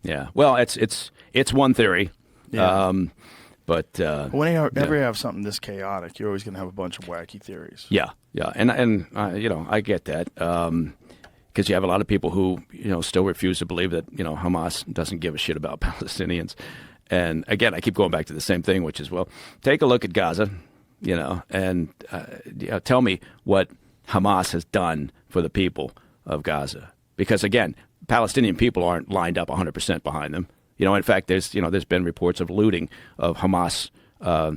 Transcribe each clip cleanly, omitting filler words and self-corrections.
Yeah. Well, it's one theory. Yeah. But Whenever you have something this chaotic, you're always going to have a bunch of wacky theories. yeah, and I get that because you have a lot of people who still refuse to believe that Hamas doesn't give a shit about Palestinians. And again, I keep going back to the same thing, which is, well, take a look at Gaza, and tell me what Hamas has done for the people of Gaza. Because again, Palestinian people aren't lined up 100% behind them. In fact, there's been reports of looting of Hamas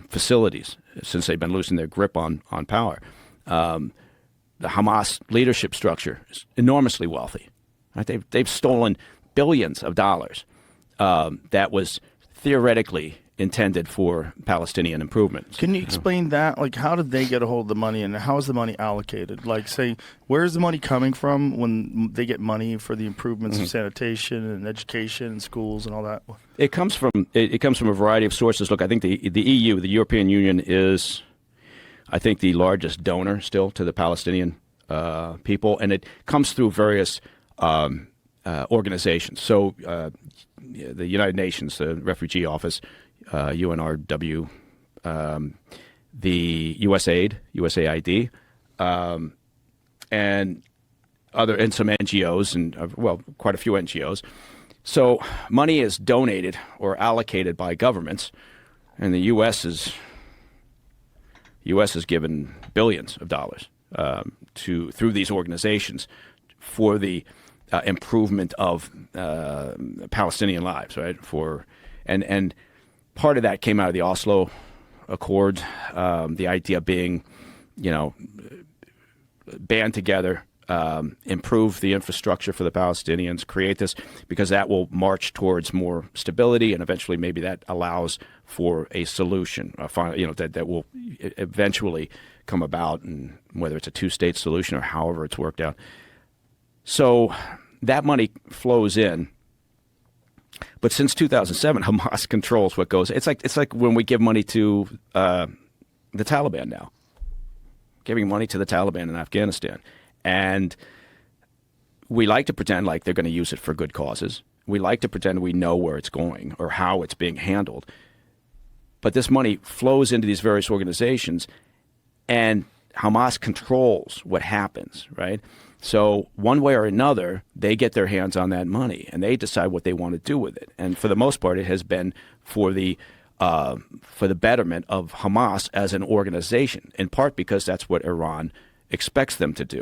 facilities since they've been losing their grip on power. The Hamas leadership structure is enormously wealthy. Right? They've stolen billions of dollars that was theoretically intended for Palestinian improvements. Can you explain that? Like, how did they get a hold of the money, and how is the money allocated? Like, say, where's the money coming from when they get money for the improvements of sanitation and education and schools and all that? It comes from a variety of sources. Look, I think the EU, the European Union, is, I think, the largest donor still to the Palestinian people, and it comes through various organizations. So, the United Nations, the Refugee Office, UNRW, the USAID, and some NGOs, and quite a few NGOs. So money is donated or allocated by governments, and the U.S. has given billions of dollars through these organizations for the improvement of Palestinian lives, right? And part of that came out of the Oslo Accords, the idea being, band together, improve the infrastructure for the Palestinians, create this, because that will march towards more stability, and eventually maybe that allows for a solution, that will eventually come about, and whether it's a two-state solution or however it's worked out. So that money flows in. But since 2007, Hamas controls what goes. It's like when we give money to the Taliban now, giving money to the Taliban in Afghanistan. And we like to pretend like they're going to use it for good causes. We like to pretend we know where it's going or how it's being handled. But this money flows into these various organizations, and Hamas controls what happens, right? So one way or another, they get their hands on that money, and they decide what they want to do with it. And for the most part, it has been for the betterment of Hamas as an organization, in part because that's what Iran expects them to do.